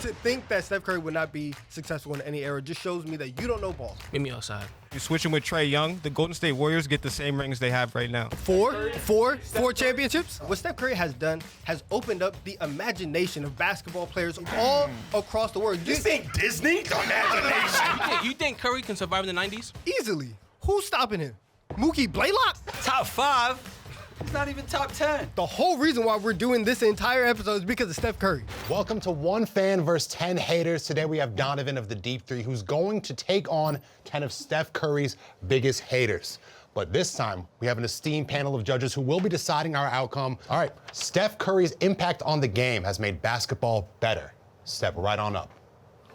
To think that Steph Curry would not be successful in any era just shows me that you don't know ball. Meet me outside. You're switching with Trae Young. The Golden State Warriors get the same rings they have right now. Four championships. What Steph Curry has done has opened up the imagination of basketball players all across the world. You think Disney? Imagination. You think Curry can survive in the 90s? Easily. Who's stopping him? Mookie Blaylock? Top 5? He's not even top 10. The whole reason why we're doing this entire episode is because of Steph Curry. Welcome to One Fan vs. 10 Haters. Today we have Donovan of the Deep Three, who's going to take on 10 of Steph Curry's biggest haters. But this time, we have an esteemed panel of judges who will be deciding our outcome. All right, Steph Curry's impact on the game has made basketball better. Step right on up.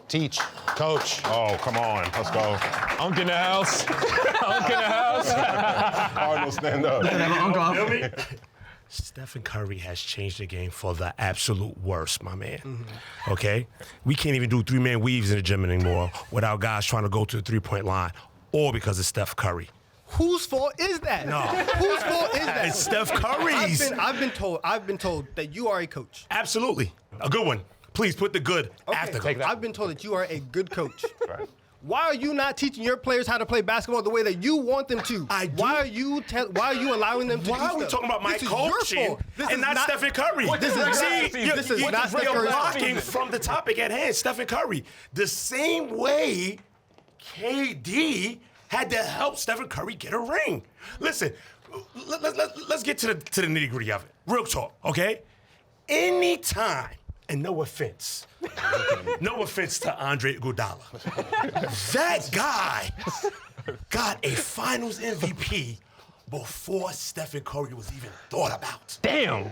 Teach, coach. Oh, come on. Let's go. Unk in the house. Unk in the house. Cardinals, stand up. Stephen Curry has changed the game for the absolute worst, my man. Okay? We can't even do three-man weaves in the gym anymore without guys trying to go to the three-point line, all because of Steph Curry. Whose fault is that? No. Whose fault is that? It's Steph Curry's. I've been told that you are a coach. Absolutely. A good one. Please put the good after. Take that. I've been told that you are a good coach. Right. Why are you not teaching your players how to play basketball the way that you want them to? I do. Why are you allowing them to Why do are we stuff? talking about my This is your coaching fault. This and is not Stephen Curry? This is See, not Steph you're Curry's fault. blocking from the topic at hand, Stephen Curry. The same way KD had to help Stephen Curry get a ring. Listen, let's get to the nitty-gritty of it. Real talk, okay? Anytime, and no offense to Andre Iguodala, that guy got a Finals MVP before Stephen Curry was even thought about. Damn.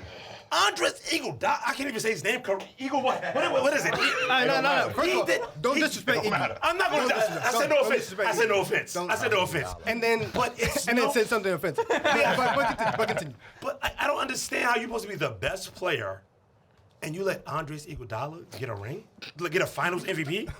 Andres Iguodala, I can't even say his name. Eagle what? What is it? No. First of all, don't disrespect Iggy. I'm not going to. I said no offense. I said no offense. Don't- I said no offense. And then said something offensive. But continue. But I don't understand how you're supposed to be the best player and you let Andres Iguodala get a ring? Get a Finals MVP?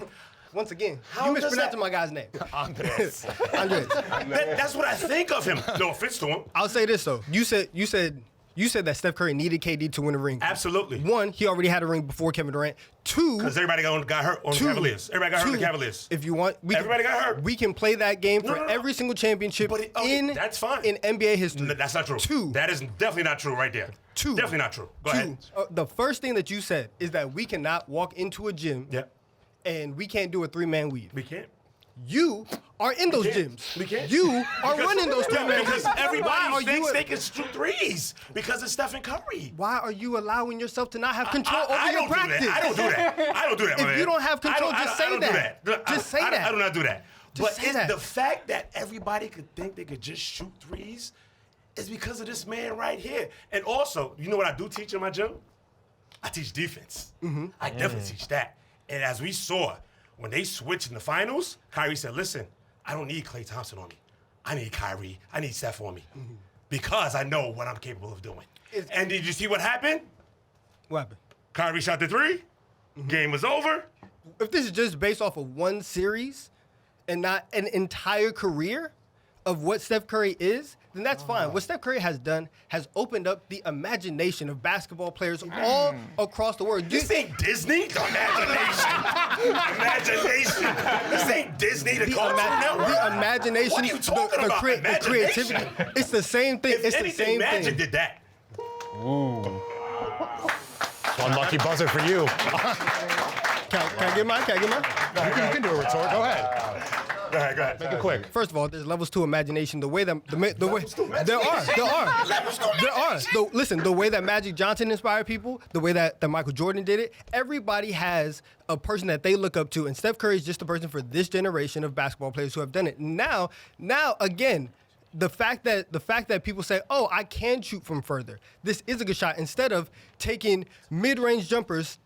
Once again, How you does mispronouncing that- my guy's name. Andres. Andres. That's what I think of him. No offense to him. I'll say this though. You said that Steph Curry needed KD to win a ring. Absolutely. One, he already had a ring before Kevin Durant. Two, Because everybody got hurt on the Cavaliers. Everybody got hurt on the Cavaliers. If you want, Everybody got hurt. We can play that game for No. every single championship But that's fine. in NBA history. No, that's not true. Two. That is definitely not true right there. Two. Definitely not true. Go ahead. The first thing that you said is that we cannot walk into a gym Yep. and we can't do a three-man weave. We can't. You are in those can't. gyms. We can't. You are running those three-man Because weaves. Why everybody are thinks you? they can shoot threes because of Stephen Curry. Why are you allowing yourself to not have control over I your don't do practice? that. I don't do that. I don't do that, my If man. you don't have control, I don't- just I say don't do that. that. Just say that. I do not do that. Just But say it's that. the fact that everybody could think they could just shoot threes is because of this man right here. And also, you know what I do teach in my gym? I teach defense. I definitely teach that. And as we saw, when they switched in the finals, Kyrie said, listen, I don't need Klay Thompson on me. I need Kyrie. I need Steph on me. Because I know what I'm capable of doing. And did you see what happened? What happened? Kyrie shot the three. Game was over. If this is just based off of one series and not an entire career of what Steph Curry is, then that's fine. What Steph Curry has done has opened up the imagination of basketball players all across the world. You think Disney? Imagination. Imagination. This ain't Disney, the Cartoon Network. The imagination, What are you talking about? the creativity. Imagination. It's the same thing. If It's the anything, same Magic thing. did that. One lucky buzzer for you. Can I get mine? You can do a retort. Go ahead. Go ahead. Make it quick. First of all, there's levels to imagination. The way that there are. Listen, the way that Magic Johnson inspired people, the way that Michael Jordan did it. Everybody has a person that they look up to, and Steph Curry is just the person for this generation of basketball players who have done it. Now again. The fact that people say, "Oh, I can shoot from further. This is a good shot," instead of taking mid-range jumpers,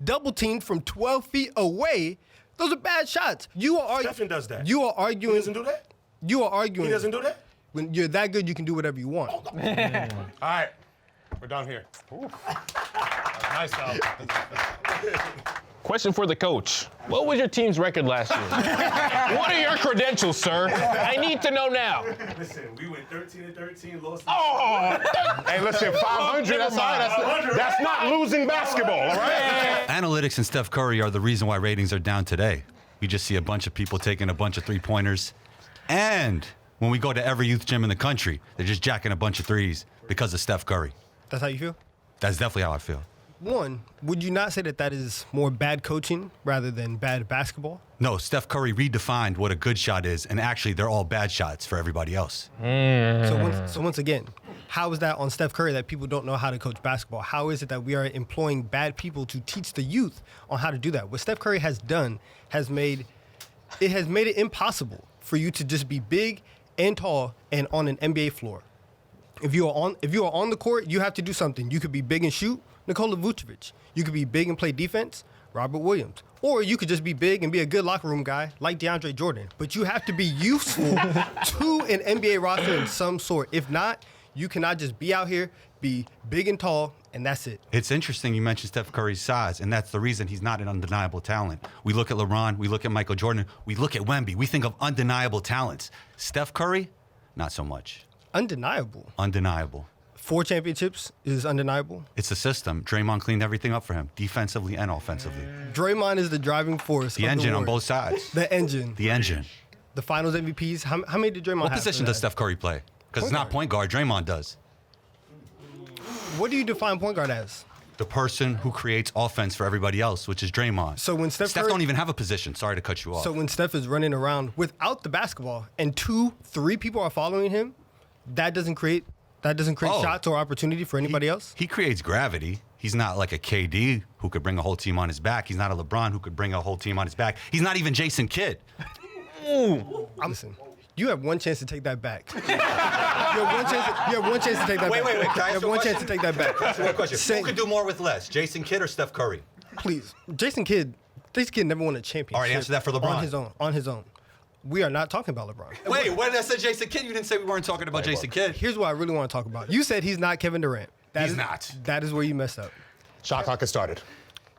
double teamed from 12 feet away, those are bad shots. Stephen does that. You are arguing. He doesn't do that? You are arguing. He doesn't do that? When you're that good, you can do whatever you want. All right. We're done here. Nice, though. Question for the coach. What was your team's record last year? What are your credentials, sir? I need to know now. Listen, we went 13-13, lost. Oh! Hey, listen, 500. That's all right. That's not losing basketball, all right? Analytics and Steph Curry are the reason why ratings are down today. We just see a bunch of people taking a bunch of three-pointers. And when we go to every youth gym in the country, they're just jacking a bunch of threes because of Steph Curry. That's how you feel? That's definitely how I feel. One, would you not say that that is more bad coaching rather than bad basketball? No, Steph Curry redefined what a good shot is, and actually they're all bad shots for everybody else. So once again, how is that on Steph Curry that people don't know how to coach basketball? How is it that we are employing bad people to teach the youth on how to do that? What Steph Curry has done has made it impossible for you to just be big and tall and on an NBA floor. If you are on the court, you have to do something. You could be big and shoot, Nikola Vucevic. You could be big and play defense, Robert Williams. Or you could just be big and be a good locker room guy like DeAndre Jordan. But you have to be useful to an NBA roster in some sort. If not, you cannot just be out here, be big and tall, and that's it. It's interesting you mentioned Steph Curry's size, and that's the reason he's not an undeniable talent. We look at LeBron, we look at Michael Jordan, we look at Wemby. We think of undeniable talents. Steph Curry, not so much. Undeniable. Undeniable. 4 championships is undeniable. It's a system. Draymond cleaned everything up for him, defensively and offensively. Draymond is the driving force. The engine on both sides. The engine. The engine. The finals MVPs. How many did Draymond What have? position does Steph Curry play? Because it's not point guard. Draymond does. What do you define point guard as? The person who creates offense for everybody else, which is Draymond. So when Steph Curry, don't even have a position. Sorry to cut you off. So when Steph is running around without the basketball and 2, 3 people are following him, that doesn't create shots or opportunity for anybody else? He creates gravity. He's not like a KD who could bring a whole team on his back. He's not a LeBron who could bring a whole team on his back. He's not even Jason Kidd. Listen, you have one chance to take that back. You have one chance to take that back. Wait. Can I You ask have you a one question? chance to take that back. One question. Say- Who could do more with less, Jason Kidd or Steph Curry? Please. Jason Kidd never won a championship. All right, answer that for LeBron. On his own. We are not talking about LeBron. Wait, when I said Jason Kidd, you didn't say we weren't talking about Jason Kidd. Here's what I really want to talk about. You said he's not Kevin Durant. He's not. That is where you messed up. Shot clock has started.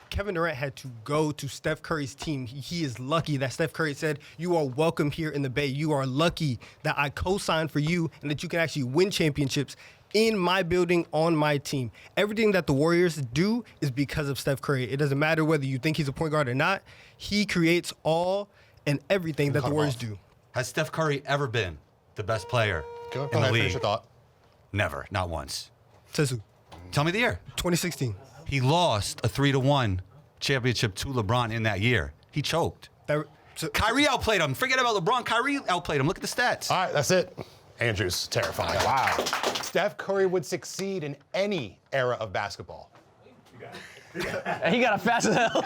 Kevin Durant had to go to Steph Curry's team. He is lucky that Steph Curry said, "You are welcome here in the Bay. You are lucky that I co-signed for you and that you can actually win championships in my building on my team." Everything that the Warriors do is because of Steph Curry. It doesn't matter whether you think he's a point guard or not. He creates all and everything that the Warriors do. Has Steph Curry ever been the best player Go in the ahead, league? finish your thought. Never, not once. Tesu, Tell me the year. 2016. He lost a 3-1 championship to LeBron in that year. He choked. Kyrie outplayed him. Forget about LeBron. Kyrie outplayed him. Look at the stats. All right, that's it. Andrew's terrifying. Wow. Steph Curry would succeed in any era of basketball. He got it fast as hell.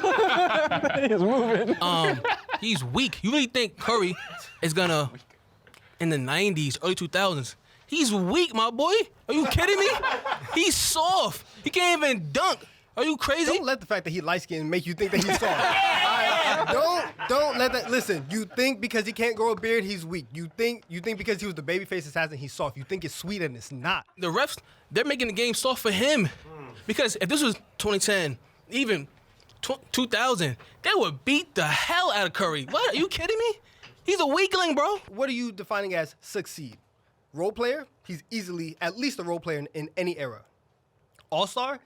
He was moving. He's weak. You really think Curry is gonna, in the 90s, early 2000s, he's weak, my boy. Are you kidding me? He's soft. He can't even dunk. Are you crazy? Don't let the fact that he light skinned make you think that he's soft. Don't let that. Listen, you think because he can't grow a beard, he's weak. You think because he was the babyface assassin, he's soft. You think it's sweet and it's not. The refs, they're making the game soft for him. Because if this was 2010, even 2000, they would beat the hell out of Curry. What? Are you kidding me? He's a weakling, bro. What are you defining as succeed? Role player? He's easily at least a role player in any era. All-star?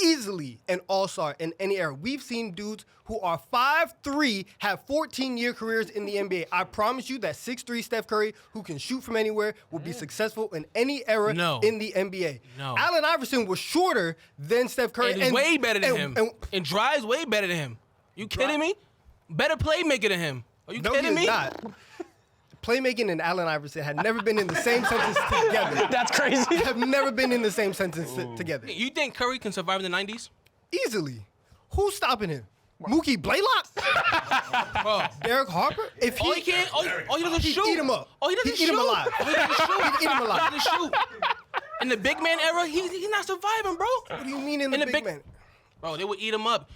Easily an all-star in any era. We've seen dudes who are 5'3", have 14-year careers in the NBA. I promise you that 6'3" Steph Curry, who can shoot from anywhere, will be successful in any era in the NBA. No. Allen Iverson was shorter than Steph Curry. And he's way better than him. And drives way better than him. You kidding me? Better playmaker than him. Are you kidding me? Not. Playmaking and Allen Iverson had never been in the same sentence together. That's crazy. Have never been in the same sentence together. You think Curry can survive in the 90s? Easily. Who's stopping him? Mookie Blaylock? Bro. Derek Harper? If All he doesn't he'd shoot. eat him up. Oh, he doesn't He'd shoot. eat him alive. He doesn't shoot. He'd eat him alive. He doesn't shoot. In the big man era, he's not surviving, bro. What do you mean in the big man? Bro, they would eat him up.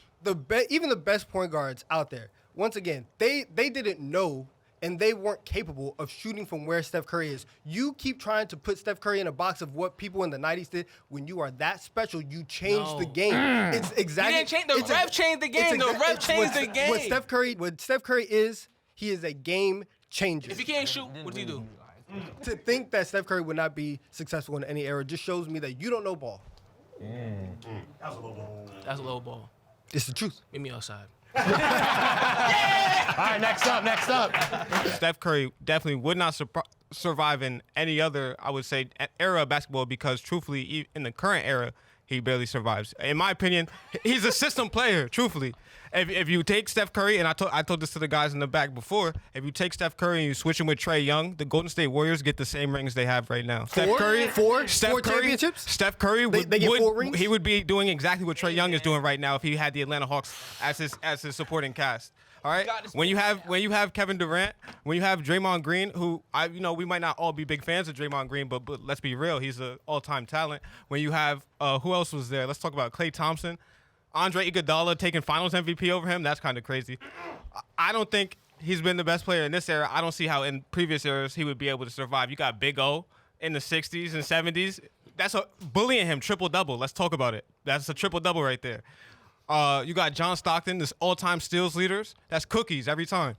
Even the best point guards out there, once again, they didn't know and they weren't capable of shooting from where Steph Curry is. You keep trying to put Steph Curry in a box of what people in the 90s did. When you are that special, you change the game. It's exactly. He didn't change, the ref changed the game. The ref changed the game. What Steph Curry is, he is a game changer. If he can't shoot, what does he do? To think that Steph Curry would not be successful in any era just shows me that you don't know ball. That's a low ball. It's the truth. Meet me outside. All right, next up. Steph Curry definitely would not survive in any other, I would say, era of basketball because, truthfully, in the current era, he barely survives. In my opinion, he's a system player, truthfully. If you take Steph Curry, and I told this to the guys in the back before, if you take Steph Curry and you switch him with Trae Young, the Golden State Warriors get the same rings they have right now. Steph Curry, Four Curry, championships? Steph Curry They get 4 rings? he would be doing exactly what Trae Young is doing right now if he had the Atlanta Hawks as his supporting cast. All right. When you have Kevin Durant, when you have Draymond Green, who we might not all be big fans of Draymond Green, but let's be real, he's an all-time talent. When you have who else was there? Let's talk about Klay Thompson, Andre Iguodala taking Finals MVP over him. That's kind of crazy. I don't think he's been the best player in this era. I don't see how in previous eras he would be able to survive. You got Big O in the 60s and 70s. That's bullying him, triple-double. Let's talk about it. That's a triple-double right there. You got John Stockton, this all-time steals leaders. That's cookies every time.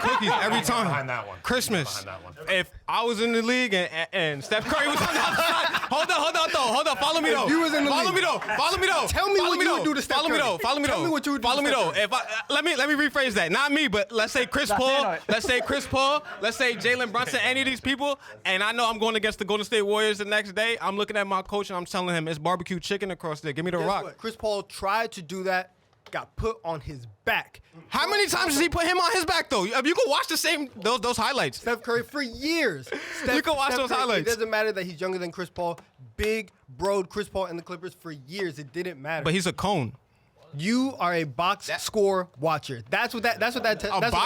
Cookies every time. Behind that one. Christmas. Behind that one. If I was in the league and Steph Curry was on the other side, hold on. Follow me though. you was in the Follow league. me though. Tell me what you would do to Steph Curry. Follow me Tell me what you would do to Steph though. If let me rephrase that. Not me, but let's say Chris Paul. Let's say Jalen Brunson. Any of these people, and I know I'm going against the Golden State Warriors the next day. I'm looking at my coach and I'm telling him it's barbecue chicken across there. Give me the Guess rock. what? Chris Paul tried to do that, got put on his back. How many times does he put him on his back though? If you can watch the same those highlights. Steph Curry for years. You can watch those highlights. It doesn't matter that he's younger than Chris Paul. Big broed Chris Paul and the Clippers for years. It didn't matter. But he's a cone. You are a box score watcher. That's what that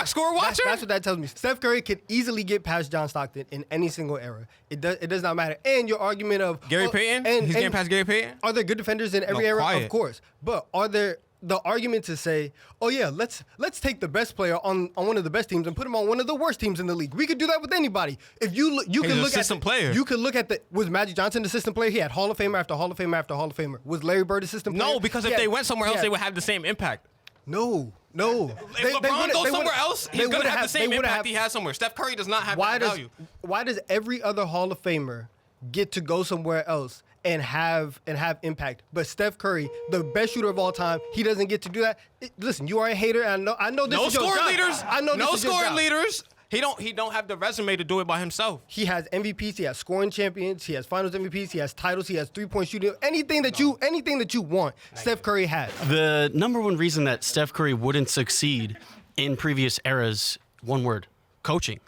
score watcher? That's what that tells me. Steph Curry could easily get past John Stockton in any single era. It does not matter. And your argument of Gary Payton? He's getting past Gary Payton? Are there good defenders in every era? Quiet. Of course. But are there the argument to say, oh yeah, let's take the best player on one of the best teams and put him on one of the worst teams in the league. We could do that with anybody. If you can He's look a system at player. You could look at was Magic Johnson the system player? He had Hall of Famer after Hall of Famer after Hall of Famer. Was Larry Bird a system player? No, because if they went somewhere else, they would have the same impact. No. If LeBron goes somewhere else, he's going to have the same impact he has somewhere. Steph Curry does not have that value. Why does every other Hall of Famer get to go somewhere else and have impact? But Steph Curry, the best shooter of all time, he doesn't get to do that. Listen, you are a hater, and I know this is your job. No scoring leaders. He don't have the resume to do it by himself. He has MVPs, he has scoring champions, he has Finals MVPs, he has titles, he has 3-point shooting. Anything that you want, Steph Curry has. The number one reason that Steph Curry wouldn't succeed in previous eras, one word, coaching.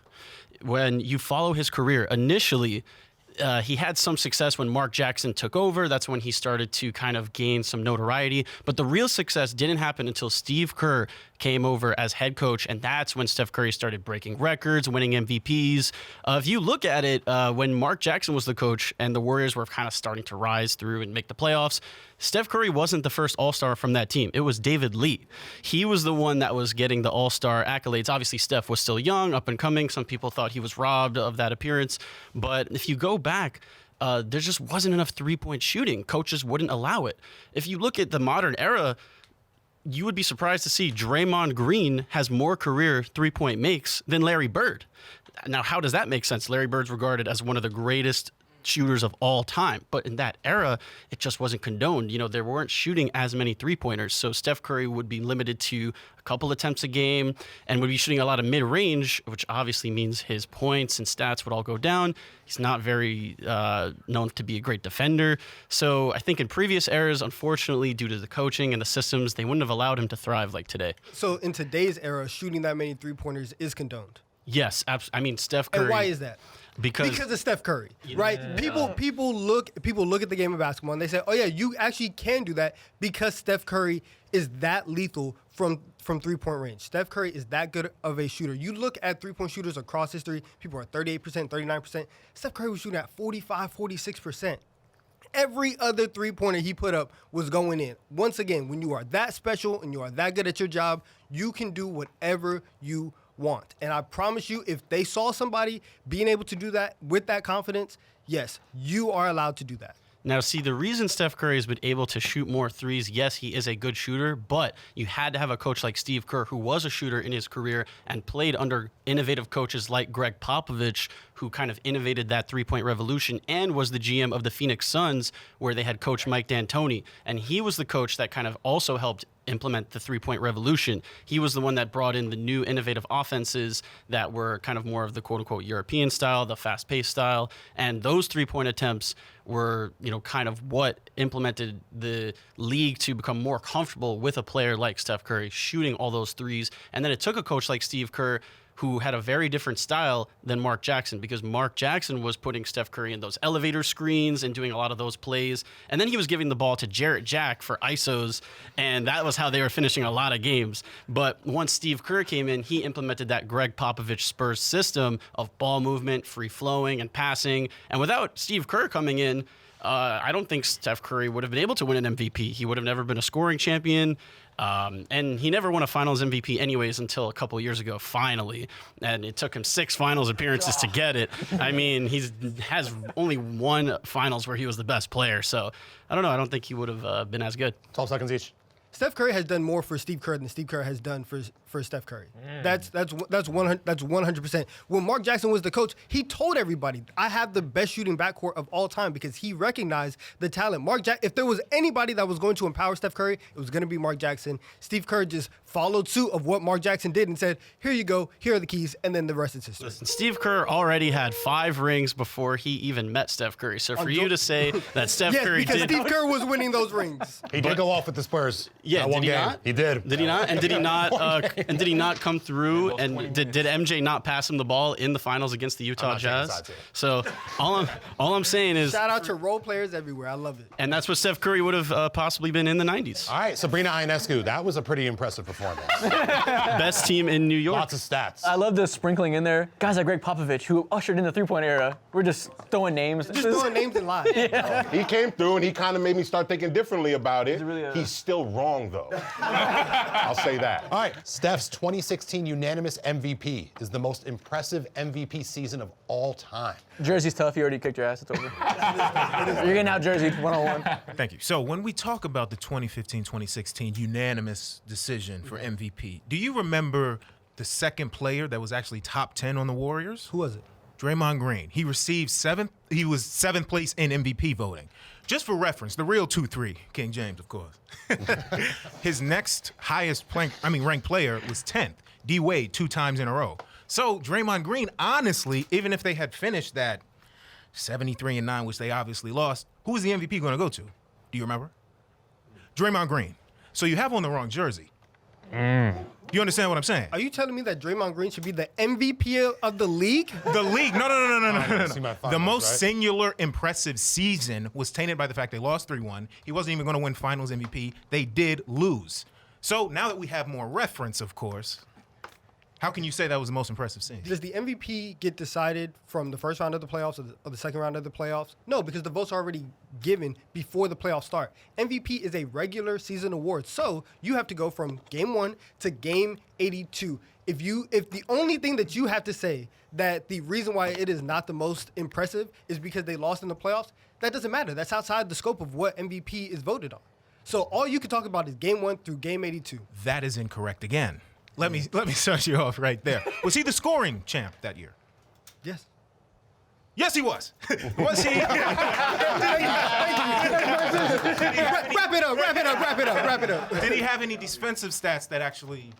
When you follow his career, initially, he had some success when Mark Jackson took over. That's when he started to kind of gain some notoriety. But the real success didn't happen until Steve Kerr came over as head coach, and that's when Steph Curry started breaking records, winning MVPs. If you look at it, when Mark Jackson was the coach and the Warriors were kind of starting to rise through and make the playoffs, Steph Curry wasn't the first All-Star from that team. It was David Lee. He was the one that was getting the All-Star accolades. Obviously, Steph was still young, up and coming. Some people thought he was robbed of that appearance. But if you go back, there just wasn't enough three-point shooting. Coaches wouldn't allow it. If you look at the modern era, you would be surprised to see Draymond Green has more career three-point makes than Larry Bird. Now, how does that make sense? Larry Bird's regarded as one of the greatest shooters of all time. But in that era, it just wasn't condoned. You know, they weren't shooting as many three-pointers. So Steph Curry would be limited to a couple attempts a game and would be shooting a lot of mid-range, which obviously means his points and stats would all go down. He's not very known to be a great defender. So I think in previous eras, unfortunately, due to the coaching and the systems, they wouldn't have allowed him to thrive like today. So in today's era, shooting that many three-pointers is condoned. Yes, I mean, Steph Curry. And why is that? Because of Steph Curry, right? People look at the game of basketball and they say, "Oh yeah, you actually can do that because Steph Curry is that lethal from 3-point range. Steph Curry is that good of a shooter." You look at 3-point shooters across history, people are 38%, 39%. Steph Curry was shooting at 45, 46%. Every other three-pointer he put up was going in. Once again, when you are that special and you are that good at your job, you can do whatever you want. And I promise you, if they saw somebody being able to do that with that confidence, yes, you are allowed to do that. Now, see, the reason Steph Curry has been able to shoot more threes, yes, he is a good shooter, but you had to have a coach like Steve Kerr, who was a shooter in his career and played under innovative coaches like Greg Popovich, who kind of innovated that three-point revolution and was the GM of the Phoenix Suns, where they had coach Mike D'Antoni. And he was the coach that kind of also helped implement the three-point revolution. He was the one that brought in the new innovative offenses that were kind of more of the quote-unquote European style, the fast-paced style. And those three-point attempts were, kind of what implemented the league to become more comfortable with a player like Steph Curry shooting all those threes. And then it took a coach like Steve Kerr, who had a very different style than Mark Jackson, because Mark Jackson was putting Steph Curry in those elevator screens and doing a lot of those plays. And then he was giving the ball to Jarrett Jack for ISOs, and that was how they were finishing a lot of games. But once Steve Kerr came in, he implemented that Greg Popovich Spurs system of ball movement, free flowing, and passing. And without Steve Kerr coming in, I don't think Steph Curry would have been able to win an MVP. He would have never been a scoring champion. And he never won a finals MVP anyways until a couple years ago, finally. And it took him 6 finals appearances to get it. I mean, has only one finals where he was the best player. So, I don't know. I don't think he would have been as good. 12 seconds each. Steph Curry has done more for Steve Kerr than Steve Kerr has done for Steph Curry. That's 100%. When Mark Jackson was the coach, he told everybody, "I have the best shooting backcourt of all time," because he recognized the talent. If there was anybody that was going to empower Steph Curry, it was going to be Mark Jackson. Steve Kerr just followed suit of what Mark Jackson did and said, "Here you go. Here are the keys," and then the rest is history. Listen, Steve Kerr already had 5 rings before he even met Steph Curry. So for you to say that Steph Yes, Curry because did, Steve Kerr was winning those rings. He did go off with the Spurs. Yeah, that did one he game. not? He did. Did he not? And did he not? And did he not come through? And did MJ not pass him the ball in the finals against the Utah Jazz? So all I'm saying is, Shout out to role players everywhere. I love it. and that's what Steph Curry would have possibly been in the 90s. All right, Sabrina Ionescu, that was a pretty impressive performance. Best team in New York. Lots of stats. I love the sprinkling in there. Guys like Greg Popovich, who ushered in the three-point era. We're just throwing names. Just throwing names in line. He came through and he kind of made me start thinking differently about it. really He's still wrong, though. I'll say that. All right, Steph's 2016 unanimous MVP is the most impressive MVP season of all time. Jersey's tough. You already kicked your ass. It's over. You're getting out Jersey 101. Thank you. So when we talk about the 2015-2016 unanimous decision for MVP, do you remember the second player that was actually top 10 on the Warriors? Who was it? Draymond Green. He received 7th. He was 7th place in MVP voting. Just for reference, the real 2-3, King James, of course. His next highest ranked player was 10th, D Wade, 2 times in a row. So Draymond Green, honestly, even if they had finished that 73-9, which they obviously lost, who was the MVP going to go to? Do you remember? Draymond Green. So you have on the wrong jersey. You understand what I'm saying? Are you telling me that Draymond Green should be the MVP of the league? The league? No. See my finals, The most right? singular impressive season was tainted by the fact they lost 3-1. He wasn't even going to win finals MVP. They did lose. So now that we have more reference, of course, how can you say that was the most impressive season? Does the MVP get decided from the first round of the playoffs or the second round of the playoffs? No, because the votes are already given before the playoffs start. MVP is a regular season award, so you have to go from game 1 to game 82. If the only thing that you have to say that the reason why it is not the most impressive is because they lost in the playoffs, that doesn't matter. That's outside the scope of what MVP is voted on. So all you can talk about is game 1 through game 82. That is incorrect again. Let me start you off right there. Was he the scoring champ that year? Yes. Yes, he was. Was he? Wrap it up. Did he have any defensive stats that actually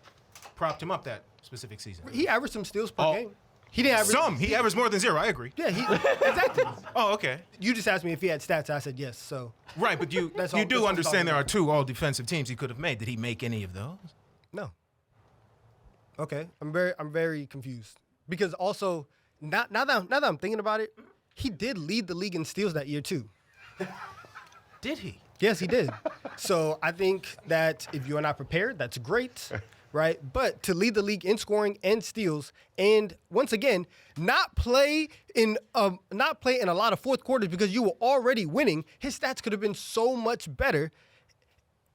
propped him up that specific season? He averaged some steals per game. He didn't average Some. He averaged more than 0. I agree. Yeah, exactly. Oh, okay. You just asked me if he had stats. I said yes. So Right, but you That's all- do that's all I'm understand there are talking 2 all-defensive teams he could have made. Did he make any of those? no. Okay, I'm very confused because also now that I'm thinking about it, he did lead the league in steals that year too. Did he? Yes, he did. So I think that if you're not prepared, that's great, right? But to lead the league in scoring and steals, and once again, not play in a lot of fourth quarters because you were already winning, his stats could have been so much better.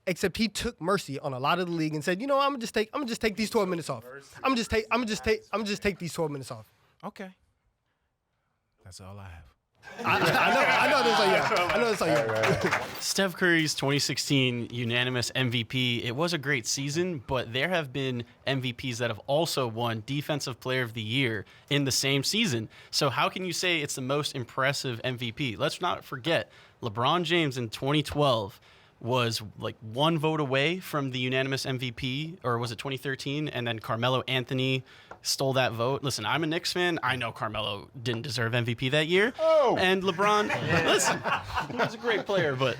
except he took mercy on a lot of the league and said, you know, I'm gonna just take these 12 minutes off. I'm gonna just take these 12 minutes off. Okay. That's all I have. I know that's all you have. Steph Curry's 2016 unanimous MVP, it was a great season, but there have been MVPs that have also won Defensive Player of the Year in the same season. So how can you say it's the most impressive MVP? Let's not forget, LeBron James in 2012 was like one vote away from the unanimous MVP, or was it 2013? And then Carmelo Anthony stole that vote. Listen, I'm a Knicks fan. I know Carmelo didn't deserve MVP that year. Oh. And LeBron, listen, he was a great player, but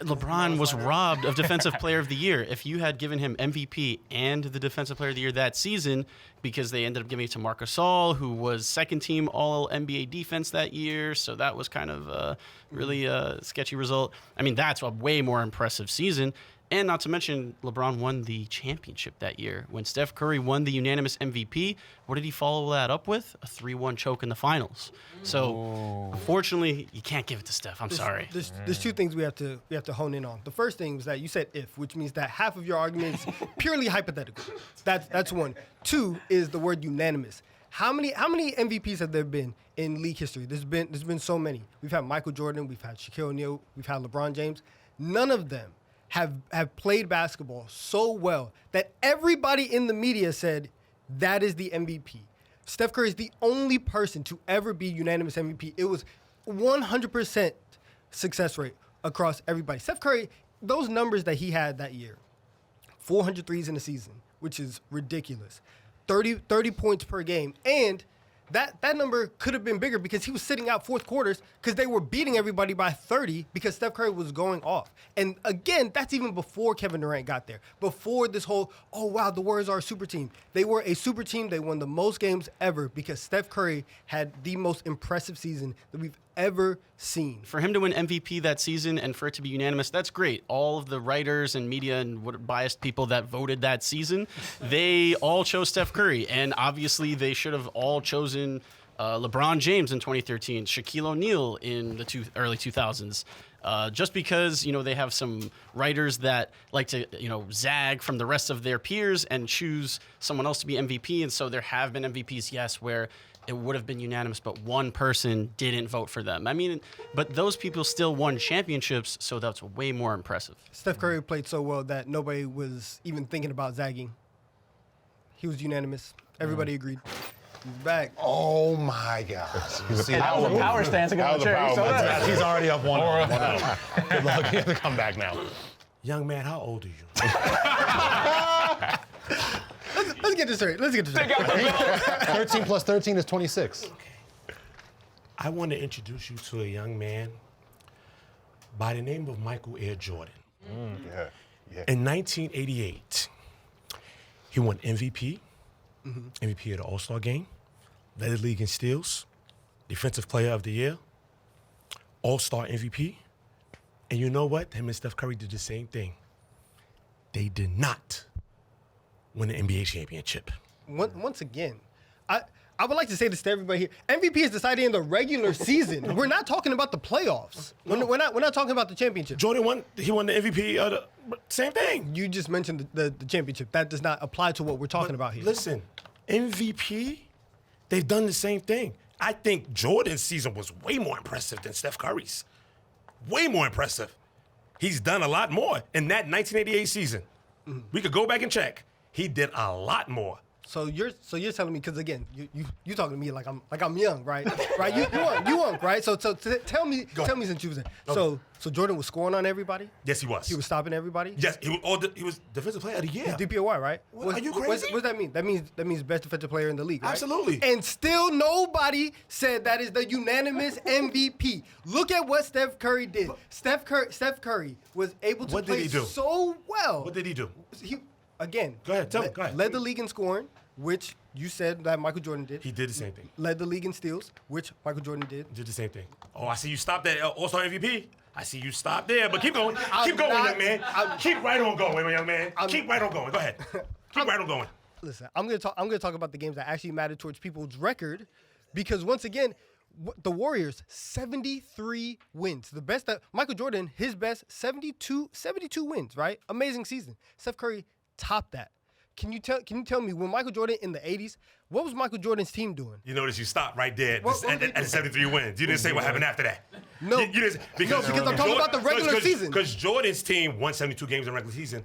LeBron was robbed of Defensive Player of the Year. If you had given him MVP and the Defensive Player of the Year that season, because they ended up giving it to Marc Gasol, who was second team All NBA defense that year, so that was kind of a really sketchy result. I mean, that's a way more impressive season. And not to mention, LeBron won the championship that year. When Steph Curry won the unanimous MVP, what did he follow that up with? A 3-1 choke in the finals. So, unfortunately, you can't give it to Steph. I'm sorry. There's two things we have to hone in on. The first thing was that you said if, which means that half of your argument is purely hypothetical. That's one. Two is the word unanimous. How many MVPs have there been in league history? There's been so many. We've had Michael Jordan, we've had Shaquille O'Neal, we've had LeBron James. None of them have played basketball so well that everybody in the media said that is the MVP. Steph Curry is the only person to ever be unanimous MVP. It was 100% success rate across everybody. Steph Curry, those numbers that he had that year, 400 threes in a season, which is ridiculous, 30 points per game, and that number could have been bigger because he was sitting out fourth quarters because they were beating everybody by 30 because Steph Curry was going off. And again, that's even before Kevin Durant got there. Before this whole, oh, wow, the Warriors are a super team. They were a super team. They won the most games ever because Steph Curry had the most impressive season that we've ever seen. For him to win MVP that season and for it to be unanimous, that's great. All of the writers and media and what biased people that voted that season, they all chose Steph Curry. And obviously they should have all chosen LeBron James in 2013, Shaquille O'Neal in the early 2000s. Just because, they have some writers that like to, zag from the rest of their peers and choose someone else to be MVP. And so there have been MVPs, yes, where it would have been unanimous, but one person didn't vote for them. I mean, but those people still won championships, so that's way more impressive. Steph Curry played so well that nobody was even thinking about zagging. He was unanimous. Everybody agreed. He's back. Oh my gosh. That was a power stance against the chair. You saw that? He's already up 1-0. Good luck. You have to come back now. Young man, how old are you? Let's get this straight. 13 plus 13 is 26. I want to introduce you to a young man by the name of Michael Air Jordan. Yeah. In 1988, he won MVP, MVP of the All-Star Game, led the league in steals, Defensive Player of the Year, All-Star MVP. And you know what? Him and Steph Curry did the same thing. They did not win the NBA championship. Once again, I would like to say this to everybody here. MVP is decided in the regular season. We're not talking about the playoffs. No. We're not talking about the championship. Jordan won. He won the MVP of the same thing. You just mentioned the championship. That does not apply to what we're talking about here. Listen, MVP, they've done the same thing. I think Jordan's season was way more impressive than Steph Curry's. Way more impressive. He's done a lot more in that 1988 season. We could go back and check. He did a lot more. So you're telling me, because again, you talking to me like I'm young, right? Right? You won, right? So tell me since you was there. Okay. So Jordan was scoring on everybody? Yes, he was. He was stopping everybody? Yes, he was Defensive Player of the Year. He's DPOY, right? Are you crazy? What does that mean? That means best defensive player in the league, right? Absolutely. And still nobody said that is the unanimous MVP. Look at what Steph Curry did. Steph Curry was able to play so well. What did he do? Again, Go ahead, tell me. Go ahead. Led the league in scoring, which you said that Michael Jordan did. He did the same thing. Led the league in steals, which Michael Jordan did. Did the same thing. Oh, I see you stopped at All-Star MVP. I see you stopped there, but keep going. Keep going, young man. Keep right on going, young man. Keep right on going. Go ahead. Keep right on going. Listen, I'm gonna talk about the games that actually matter towards people's record, because once again, The Warriors, 73 wins. The best that Michael Jordan, his best, 72 wins, right? Amazing season. Steph Curry topped that. Can you tell me when Michael Jordan in the 80s, what was Michael Jordan's team doing? You notice you stopped right there What at the 73 wins. You didn't say what happened after that. No, you didn't, because I'm talking about the regular season. Because Jordan's team won 72 games in the regular season.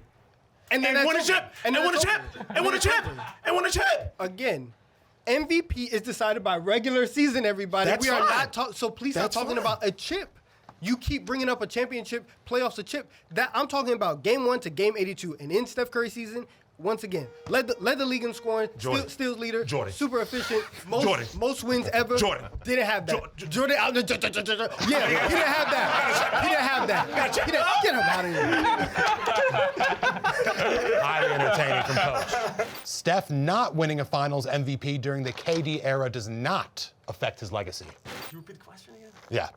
And won a chip. And won a chip. And won a chip. And won a chip. Again, MVP is decided by regular season, everybody. That's we are fine. not talking. So please That's stop talking fine. about a chip. You keep bringing up a championship, playoffs, a chip. That I'm talking about game 1 to game 82. And in Steph Curry season, once again, led the league in scoring, steals leader, super efficient, most wins ever. Didn't have that. Jordan, yeah, he didn't have that. He didn't have that. Get him out of here. Highly entertaining from Coach. Steph not winning a Finals MVP during the KD era does not affect his legacy. Can you repeat the question again? Yeah.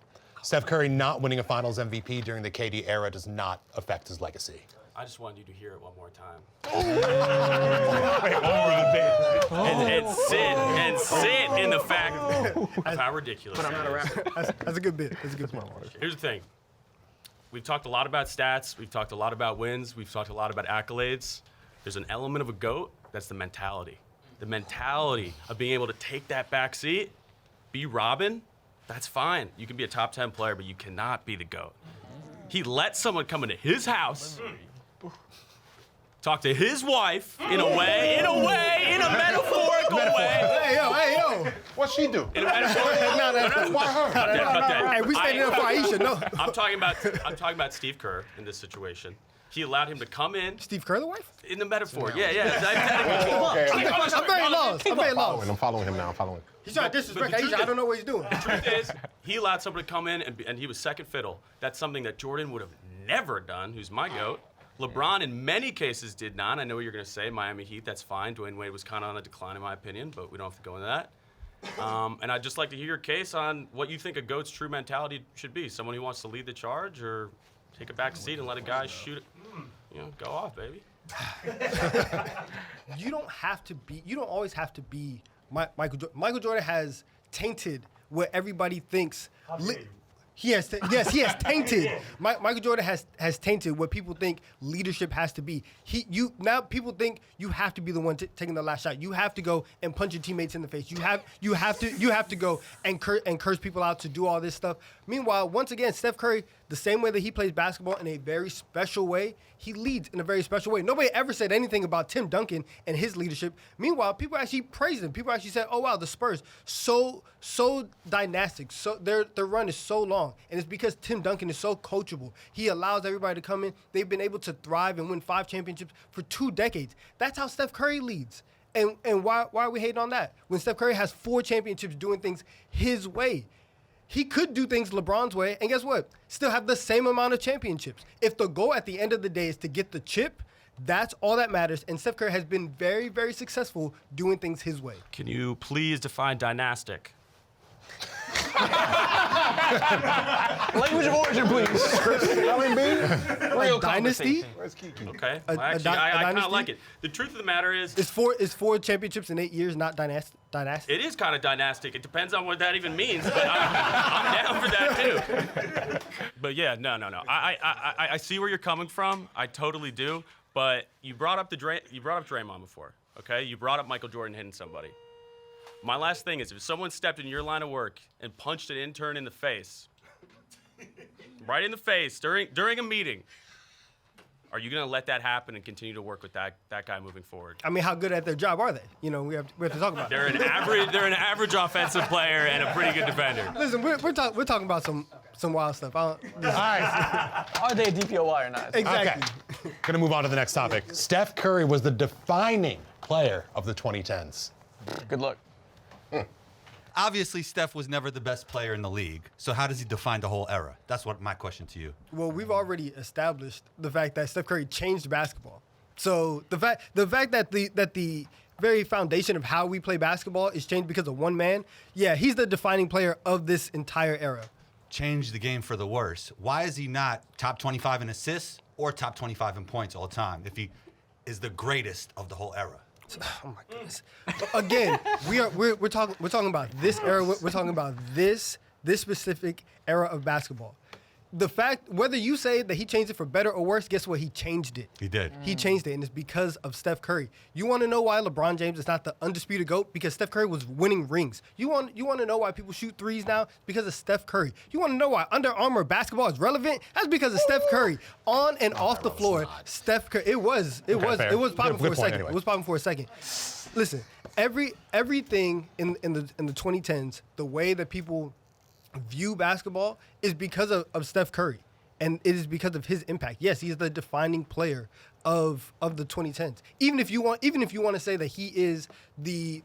Steph Curry not winning a Finals MVP during the KD era does not affect his legacy. I just wanted you to hear it one more time. Wait, one more than And sit in the fact of how ridiculous. But I'm not a rapper. That's a good bit. That's a good point. Here's the thing. We've talked a lot about stats. We've talked a lot about wins. We've talked a lot about accolades. There's an element of a GOAT. That's the mentality. The mentality of being able to take that back seat, be Robin. That's fine. You can be a top 10 player, but you cannot be the GOAT. He let someone come into his house, talk to his wife in a metaphorical way. Hey, yo. What'd she do? In a metaphorical Why her? Cut that. Hey, we standing up for Aisha. No. I'm talking about Steve Kerr in this situation. He allowed him to come in. Steve Kerr, the wife? In the metaphor. Yeah. I'm very lost. I'm following him now. He's trying to disrespect Aisha. I don't know what he's doing. The truth is, he allowed someone to come in and he was second fiddle. That's something that Jordan would have never done, who's my GOAT. LeBron, in many cases, did not. I know what you're going to say. Miami Heat, that's fine. Dwayne Wade was kind of on a decline, in my opinion, but we don't have to go into that. And I'd just like to hear your case on what you think a GOAT's true mentality should be. Someone who wants to lead the charge or take a back seat and let a guy shoot it, go off, baby. You don't always have to be Michael Jordan. Michael Jordan has tainted what everybody thinks. He has tainted. Michael Jordan has tainted what people think leadership has to be. Now people think you have to be the one taking the last shot. You have to go and punch your teammates in the face. You have to go and curse people out to do all this stuff. Meanwhile, once again, Steph Curry, the same way that he plays basketball in a very special way, he leads in a very special way. Nobody ever said anything about Tim Duncan and his leadership. Meanwhile, people actually praised him. People actually said, "Oh wow, the Spurs so dynastic. So their run is so long, and it's because Tim Duncan is so coachable. He allows everybody to come in. They've been able to thrive and win 5 championships for 2 decades. That's how Steph Curry leads. And why are we hating on that when Steph Curry has 4 championships doing things his way? He could do things LeBron's way, and guess what? Still have the same amount of championships. If the goal at the end of the day is to get the chip, that's all that matters. And Steph Curry has been very, very successful doing things his way. Can you please define dynastic? Language of origin, please. Real dynasty? Where's Kiki? Okay. A I kind dynasty? of like it. The truth of the matter is, Is 4 championships in 8 years not dynastic? it is kind of dynastic. It depends on what that even means, but I'm down for that too. But yeah, no. I see where you're coming from. I totally do. But you brought up Draymond before, okay? You brought up Michael Jordan hitting somebody. My last thing is, if someone stepped in your line of work and punched an intern in the face, right in the face during a meeting, are you going to let that happen and continue to work with that guy moving forward? I mean, how good at their job are they? We have to talk about They're it. they're an average offensive player and a pretty good defender. Listen, we're talking about some wild stuff. All right. Are they a DPOY or not? Exactly. Okay. Gonna move on to the next topic. Steph Curry was the defining player of the 2010s. Good luck. Obviously, Steph was never the best player in the league. So how does he define the whole era? That's what my question to you. Well, we've already established the fact that Steph Curry changed basketball. So the fact that the very foundation of how we play basketball is changed because of one man. Yeah, he's the defining player of this entire era. Changed the game for the worse. Why is he not top 25 in assists or top 25 in points all the time if he is the greatest of the whole era? Oh my goodness. Again, we're talking about this era. We're talking about this specific era of basketball. The fact, whether you say that he changed it for better or worse, guess what? He changed it. He did. He changed it, and it's because of Steph Curry. You want to know why LeBron James is not the undisputed GOAT? Because Steph Curry was winning rings. You want to know why people shoot threes now? Because of Steph Curry. You want to know why Under Armour basketball is relevant? That's because of Steph Curry. On and off the floor, Steph Curry. It was popping for a second. Anyway. It was popping for a second. Listen, everything in the 2010s, the way that people view basketball is because of Steph Curry, and it is because of his impact. Yes, he is the defining player of the 2010s. Even if you want to say that he is the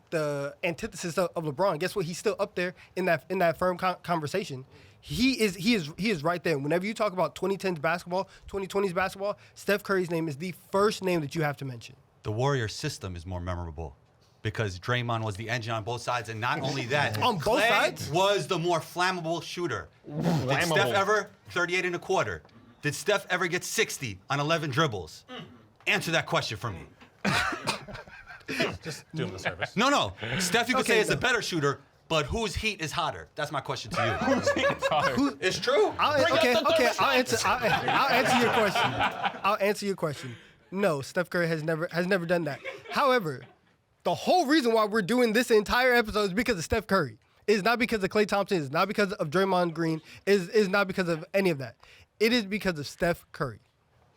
antithesis of LeBron, guess what? He's still up there in that firm conversation. He is right there. Whenever you talk about 2010s basketball, 2020s basketball, Steph Curry's name is the first name that you have to mention. The Warrior system is more memorable because Draymond was the engine on both sides, and not only that, On both Klay sides? was the more flammable shooter. Did Steph ever 38 and a quarter? Did Steph ever get 60 on 11 dribbles? Answer that question for me. Just do him the service. No. Steph, you could say is a better shooter, but whose heat is hotter? That's my question to you. It's true. I'll answer your question. I'll answer your question. No, Steph Curry has never done that. However, the whole reason why we're doing this entire episode is because of Steph Curry. It's not because of Klay Thompson. It's not because of Draymond Green. It's not because of any of that. It is because of Steph Curry.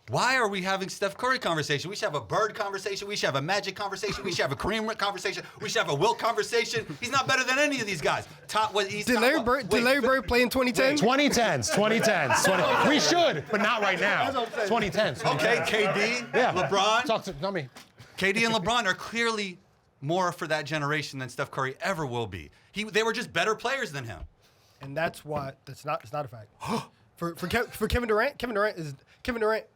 Why are we having Steph Curry conversation? We should have a Bird conversation. We should have a Magic conversation. We should have a Kareem conversation. We should have a Wilt conversation. He's not better than any of these guys. Did Larry Bird play in 2010? 2010s. We should, but not right now. 2010s. Okay, KD, Yeah. LeBron. Not me. KD and LeBron are clearly more for that generation than Steph Curry ever will be. They were just better players than him. And that's why it's not a fact. for Kevin Durant, Kevin Durant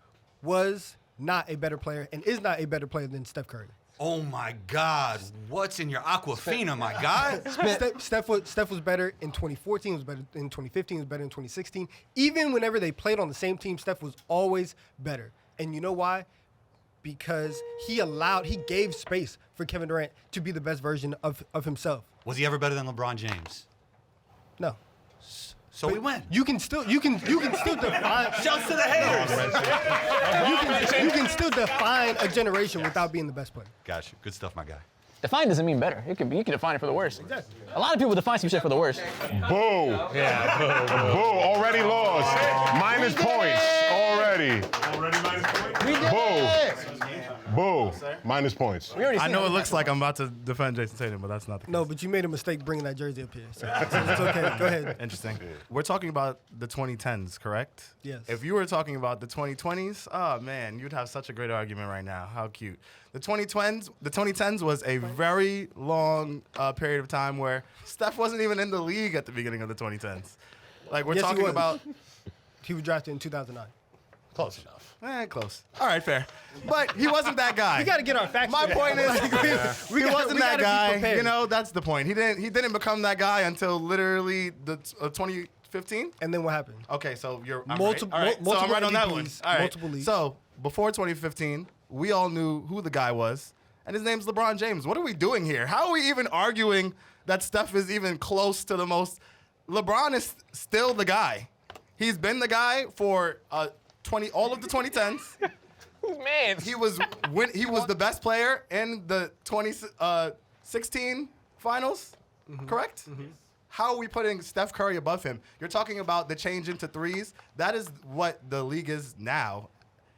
was not a better player and is not a better player than Steph Curry. Oh my God, what's in your Aquafina, my guy? Steph was better in 2014, was better in 2015, was better in 2016. Even whenever they played on the same team, Steph was always better. And you know why? Because he gave space for Kevin Durant to be the best version of himself. Was he ever better than LeBron James? No. So we win. You can still define. Shouts to the haters. You can still define a generation without being the best player. Got you. Good stuff, my guy. Define doesn't mean better. You can define it for the worst. Exactly. A lot of people define some shit for the worst. Boo. Yeah. Boo. Already lost. Minus points. Already minus points. Boo. Boo. Minus points. I know it looks like I'm about to defend Jason Tatum, but that's not the case. No, but you made a mistake bringing that jersey up here. So it's okay. Go ahead. Interesting. We're talking about the 2010s, correct? Yes. If you were talking about the 2020s, oh man, you'd have such a great argument right now. How cute. The 2010s was a very long period of time where Steph wasn't even in the league at the beginning of the 2010s. Like we're talking about. He was drafted in 2009. Close enough. Close. All right, fair. But he wasn't that guy. We got to get our facts. My point is, he wasn't that guy. You know, that's the point. He didn't become that guy until literally the 2015. And then what happened? Okay, so I'm multiple, right. All right, so I'm right on that one. All right. Multiple leagues. So before 2015, we all knew who the guy was, and his name's LeBron James. What are we doing here? How are we even arguing that Steph is even close to the most? LeBron is still the guy. He's been the guy for all of the 2010s. Who's man? He was the best player in the 2016 finals, correct? Mm-hmm. How are we putting Steph Curry above him? You're talking about the change into threes. That is what the league is now.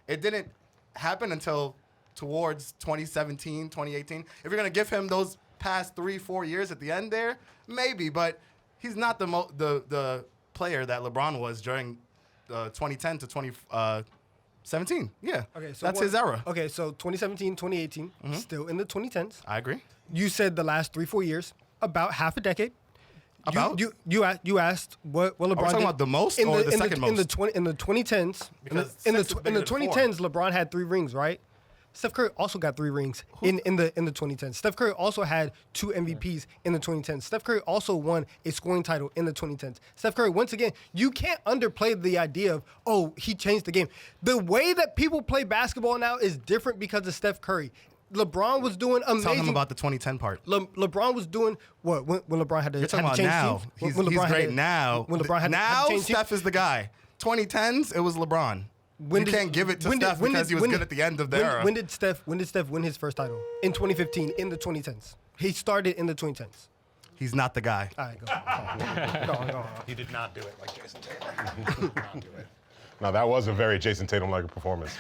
It didn't happen until towards 2017, 2018. If you're going to give him those past 3-4 years at the end there, maybe, but he's not the player that LeBron was during 2010 to 2017. Yeah. Okay, so that's his era. Okay, so 2017, 2018, still in the 2010s. I agree. You said the last 3-4 years, about half a decade. About? You asked what LeBron Are we talking did about the most or the second most? In the 2010s. In the 2010s, LeBron had 3 rings, right? Steph Curry also got 3 rings in the 2010s. Steph Curry also had 2 MVPs in the 2010s. Steph Curry also won a scoring title in the 2010s. Steph Curry, once again, you can't underplay the idea of, oh, he changed the game. The way that people play basketball now is different because of Steph Curry. LeBron was doing amazing. Tell him about the 2010 part. LeBron was doing what when LeBron had to. You're talking had to about change now. teams? He's, When he's LeBron had great to- now. When LeBron had now, to change teams? Steph is the guy. 2010s, it was LeBron. When You did- can't give it to when did- Steph when because did- he was when good did- at the end of the when, era. When did Steph win his first title? In 2015, in the 2010s. He started in the 2010s. He's not the guy. All right, go on. He did not do it like Jason Tatum. He did not do it. Now, that was a very Jason Tatum-like performance.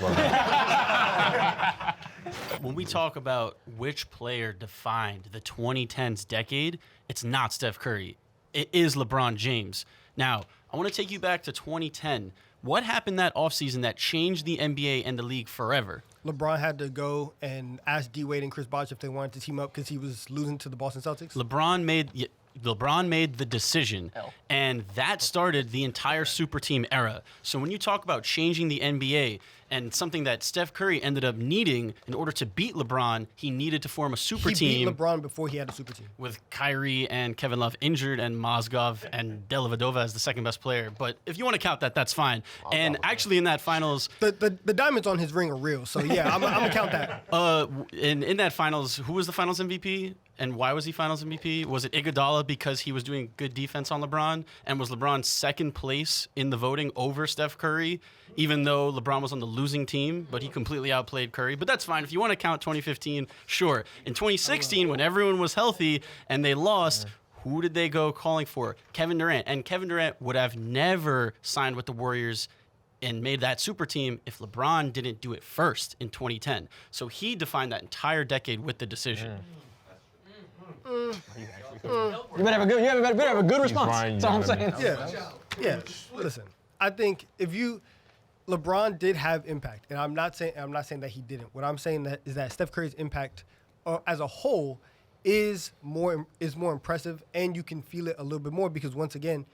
When we talk about which player defined the 2010s decade, it's not Steph Curry. It is LeBron James. Now, I want to take you back to 2010. What happened that offseason that changed the NBA and the league forever? LeBron had to go and ask D Wade and Chris Bosh if they wanted to team up because he was losing to the Boston Celtics. LeBron made the decision, and that started the entire super team era. So when you talk about changing the NBA and something that Steph Curry ended up needing in order to beat LeBron, he needed to form a super He team. beat LeBron before he had a super team. With Kyrie and Kevin Love injured and Mozgov and Dellavedova as the second best player. But if you want to count that, that's fine. And actually in that finals... The diamonds on his ring are real, so yeah, I'm going to count that. In that finals, who was the finals MVP? And why was he finals MVP? Was it Iguodala because he was doing good defense on LeBron? And was LeBron second place in the voting over Steph Curry, even though LeBron was on the losing team, but he completely outplayed Curry? But that's fine. If you want to count 2015, sure. In 2016, when everyone was healthy and they lost, who did they go calling for? Kevin Durant. And Kevin Durant would have never signed with the Warriors and made that super team if LeBron didn't do it first in 2010. So he defined that entire decade with the decision. You better have a good response. That's all I'm saying. Yeah. Listen, I think LeBron did have impact, and I'm not saying that he didn't. What I'm saying is that Steph Curry's impact as a whole is more impressive, and you can feel it a little bit more because once again,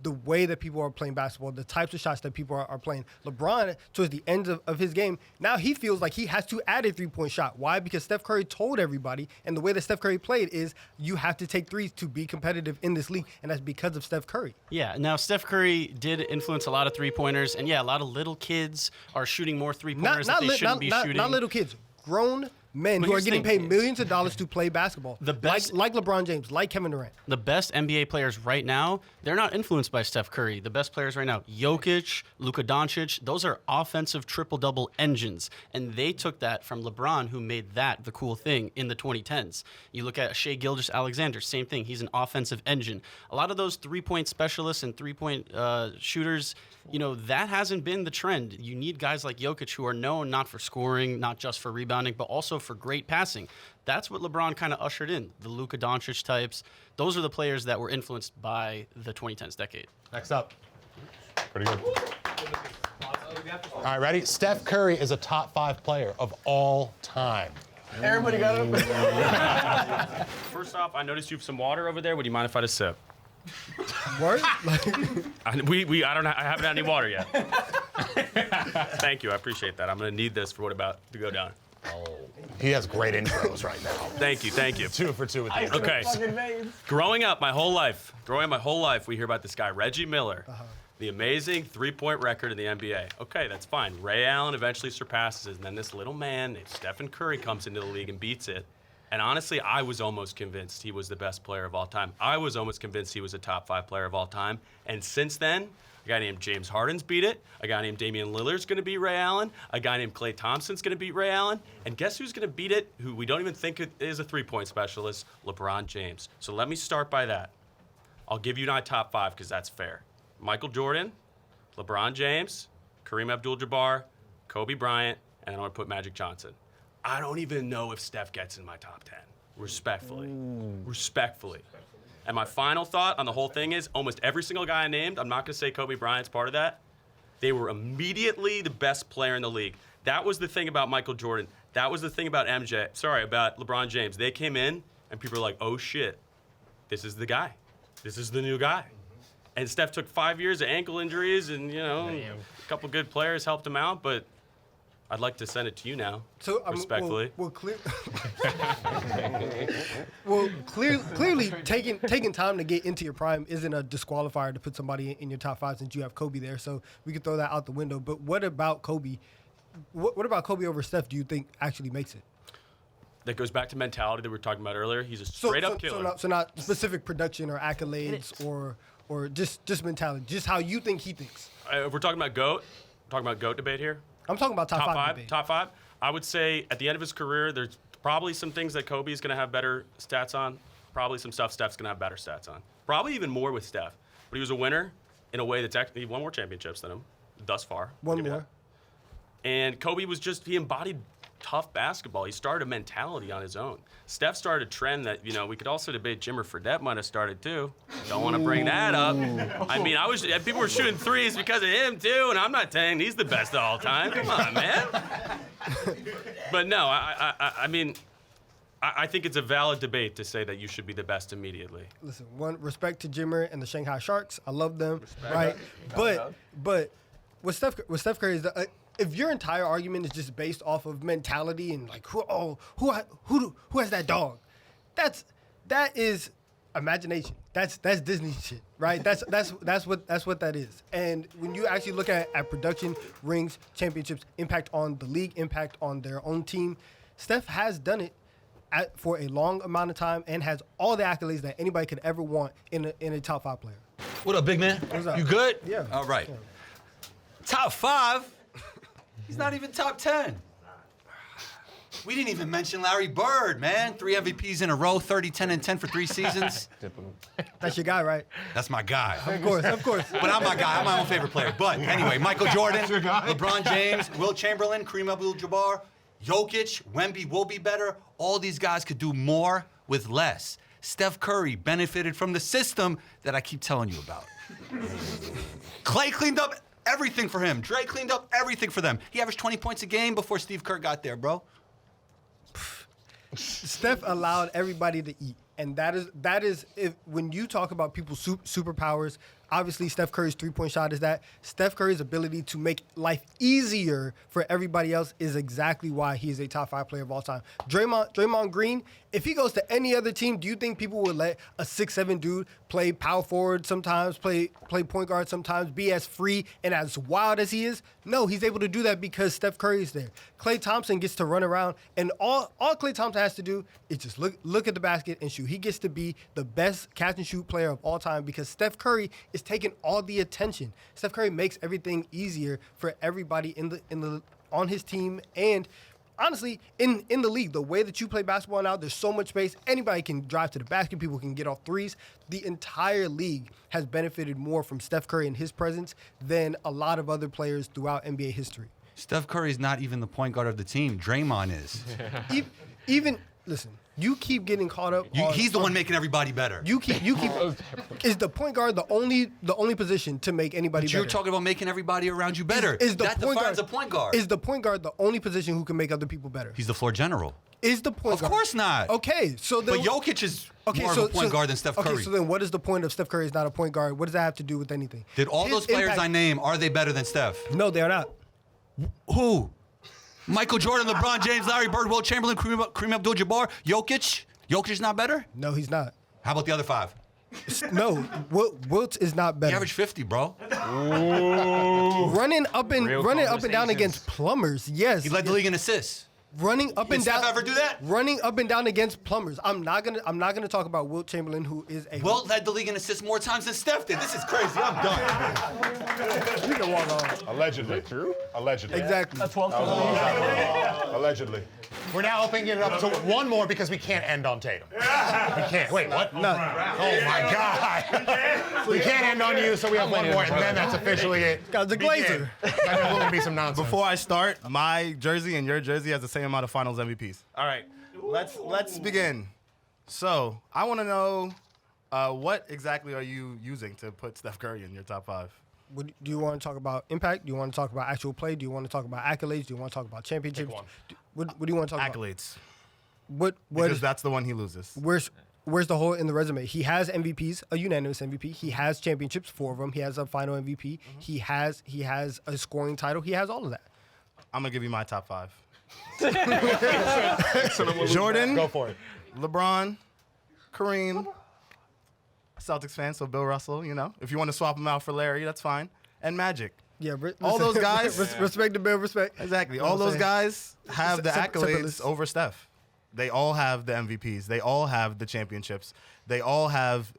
the way that people are playing basketball, the types of shots that people are playing. LeBron, towards the end of his game, now he feels like he has to add a three-point shot. Why? Because Steph Curry told everybody, and the way that Steph Curry played is you have to take threes to be competitive in this league, and that's because of Steph Curry. Yeah, now Steph Curry did influence a lot of three-pointers, and yeah, a lot of little kids are shooting more three-pointers that they shouldn't be shooting. Not little kids, grown men who are getting paid millions of dollars to play basketball. The best, like LeBron James, like Kevin Durant. The best NBA players right now, they're not influenced by Steph Curry. The best players right now, Jokic, Luka Doncic, those are offensive triple-double engines. And they took that from LeBron, who made that the cool thing in the 2010s. You look at Shai Gilgeous-Alexander, same thing. He's an offensive engine. A lot of those three-point specialists and three-point shooters, that hasn't been the trend. You need guys like Jokic who are known not for scoring, not just for rebounding, but also for great passing. That's what LeBron kind of ushered in, the Luka Doncic types. Those are the players that were influenced by the 2010s decade. Next up. Pretty good. All right, ready? Steph Curry is a top 5 player of all time. Everybody got it? First off, I noticed you have some water over there. Would you mind if I just sip? Word? I haven't had any water yet. Thank you. I appreciate that. I'm going to need this for what about to go down. He has great intros right now. Thank you. 2 for 2 with the Okay. Growing up my whole life, we hear about this guy, Reggie Miller, the amazing three-point record in the NBA. Okay, that's fine. Ray Allen eventually surpasses it, and then this little man named Stephen Curry comes into the league and beats it. And honestly, I was almost convinced he was the best player of all time. I was almost convinced he was a top 5 player of all time. And since then, a guy named James Harden's beat it. A guy named Damian Lillard's going to beat Ray Allen. A guy named Klay Thompson's going to beat Ray Allen. And guess who's going to beat it, who we don't even think is a three-point specialist? LeBron James. So let me start by that. I'll give you my top 5 because that's fair. Michael Jordan, LeBron James, Kareem Abdul-Jabbar, Kobe Bryant, and I'm going to put Magic Johnson. I don't even know if Steph gets in my top 10, respectfully. And my final thought on the whole thing is almost every single guy I named, I'm not going to say Kobe Bryant's part of that, they were immediately the best player in the league. That was the thing about Michael Jordan. That was the thing about about LeBron James. They came in and people were like, oh shit, this is the guy. This is the new guy. And Steph took 5 years of ankle injuries and, a couple good players helped him out, but I'd like to send it to you now, respectfully. Clearly, taking time to get into your prime isn't a disqualifier to put somebody in your top 5 since you have Kobe there. So we could throw that out the window. But what about Kobe? What about Kobe over Steph do you think actually makes it? that goes back to mentality that we were talking about earlier. He's a straight-up killer. So not specific production or accolades or just mentality, just how you think he thinks. If we're talking about GOAT, debate here. I'm talking about top five debate. Top five. I would say at the end of his career, there's probably some things that Kobe is going to have better stats on. Probably some stuff Steph's going to have better stats on. Probably even more with Steph. But he was a winner in a way that's actually he won more championships than him thus far. One more. And Kobe he embodied tough basketball. He started a mentality on his own. Steph started a trend that, we could also debate Jim or Fredette might have started too. Don't want to bring that up. I mean, people were shooting threes because of him too, and I'm not saying he's the best of all time. Come on, man. But no, I mean, I think it's a valid debate to say that you should be the best immediately. Listen, respect to Jimmer and the Shanghai Sharks. I love them, right? But with Steph Curry is if your entire argument is just based off of mentality and like who has that dog, that is imagination. That's Disney shit, right? That's what that is. And when you actually look at production, rings, championships, impact on the league, impact on their own team, Steph has done it for a long amount of time and has all the accolades that anybody could ever want in a top 5 player. What up, big man? What's up? You good? Yeah. All right. Yeah. Top 5? He's not even top 10. We didn't even mention Larry Bird, man. 3 MVPs in a row, 30, 10, and 10 for 3 seasons. That's your guy, right? That's my guy. Of course. But I'm my guy. I'm my own favorite player. But anyway, Michael Jordan, LeBron James, Will Chamberlain, Kareem Abdul-Jabbar, Jokic, Wemby will be better. All these guys could do more with less. Steph Curry benefited from the system that I keep telling you about. Clay cleaned up everything for him. Dre cleaned up everything for them. He averaged 20 points a game before Steve Kerr got there, bro. Steph allowed everybody to eat. And that is when you talk about people's superpowers, obviously Steph Curry's three-point shot is that. Steph Curry's ability to make life easier for everybody else is exactly why he is a top 5 player of all time. Draymond Green, if he goes to any other team, do you think people would let a 6'7" dude play power forward sometimes, play point guard sometimes, be as free and as wild as he is? No, he's able to do that because Steph Curry is there. Klay Thompson gets to run around, and all Klay Thompson has to do is just look at the basket and shoot. He gets to be the best catch and shoot player of all time because Steph Curry is taking all the attention. Steph Curry makes everything easier for everybody on his team and honestly in the league. The way that you play basketball now, there's so much space. Anybody can drive to the basket. People can get off threes. The entire league has benefited more from Steph Curry and his presence than a lot of other players throughout NBA history. Steph Curry's not even the point guard of the team. Draymond is. Listen. You keep getting caught up. He's the one making everybody better. You keep. Is the point guard the only position to make anybody better? You're talking about making everybody around you better. That defines a point guard. Is the point guard the only position who can make other people better? He's the floor general. Is the point guard? Of course not. Okay, so then. But Jokic is more of a point guard than Steph Curry. Okay, so then what is the point of Steph Curry is not a point guard? What does that have to do with anything? Did all those players I name, are they better than Steph? No, they are not. Who? Michael Jordan, LeBron James, Larry Bird, Will Chamberlain, Kareem Abdul-Jabbar, Jokic? Jokic is not better? No, he's not. How about the other 5? No, Wilt is not better. He averaged 50, bro. Running up and down against plumbers, yes. He led the league in assists. Running up and down. Steph ever do that? Running up and down against plumbers. I'm not gonna talk about Wilt Chamberlain, who is a. Wilt led the league in assists more times than Steph did. This is crazy. I'm done. You can walk on. Allegedly. True? Allegedly. Exactly. That's 12. Allegedly. We're now opening it up to one more because we can't end on Tatum. We can't. Wait, what? No. Oh my God. We can't end on you, so we have one more, and then that's officially it. Got the Glazer. There will be some nonsense. Before I start, my jersey and your jersey has the same amount of Finals MVPs. All right, let's begin. So I want to know what exactly are you using to put Steph Curry in your top 5? Do you want to talk about impact? Do you want to talk about actual play? Do you want to talk about accolades? Do you want to talk about championships? What do you want to talk about? Accolades. What? Because that's the one he loses. Where's the hole in the resume? He has MVPs, a unanimous MVP. He has championships, 4 of them. He has a final MVP. He has a scoring title. He has all of that. I'm gonna give you my top 5. Jordan. Go for it. LeBron, Kareem, Celtics fan, so Bill Russell, if you want to swap him out for Larry, that's fine. And Magic. Yeah, all those guys. Respect the Bill, respect. Exactly. All those guys have the accolades over Steph. They all have the MVPs. They all have the championships. They all have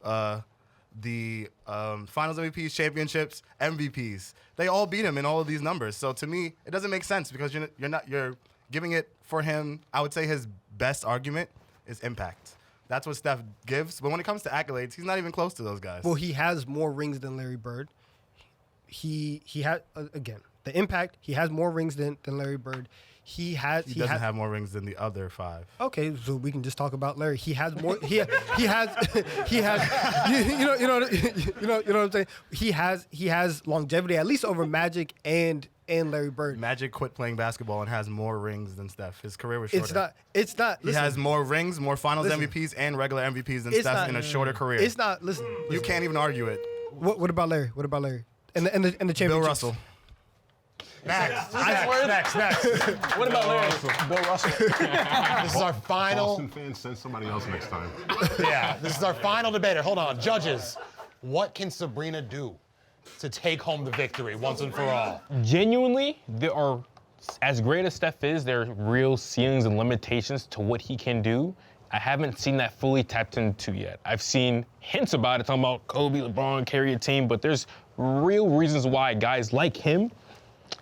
the Finals MVPs, championships, MVPs. They all beat him in all of these numbers. So to me, it doesn't make sense because you're giving it for him. I would say his best argument is impact. That's what Steph gives. But when it comes to accolades, he's not even close to those guys. Well, he has more rings than Larry Bird. He had again the impact. He has more rings than Larry Bird. He doesn't have more rings than the other 5. Okay, so we can just talk about Larry. He has more. He has. You know what I'm saying. He has longevity at least over Magic and Larry Bird. Magic quit playing basketball and has more rings than Steph. His career was shorter. It's not. He has more rings, more Finals MVPs, and regular MVPs than Steph in a shorter career. It's not. Listen. You can't even argue it. What about Larry? What about Larry? And the championship. Bill Russell. Next. What about Larry? Bill Russell. This is our final. Boston fans, send somebody else next time. Yeah, this is our final debater. Hold on, judges. What can Sabrina do to take home the victory once and for all? Genuinely, there are, as great as Steph is, there are real ceilings and limitations to what he can do. I haven't seen that fully tapped into yet. I've seen hints about it, talking about Kobe, LeBron, carry a team, but there's real reasons why guys like him,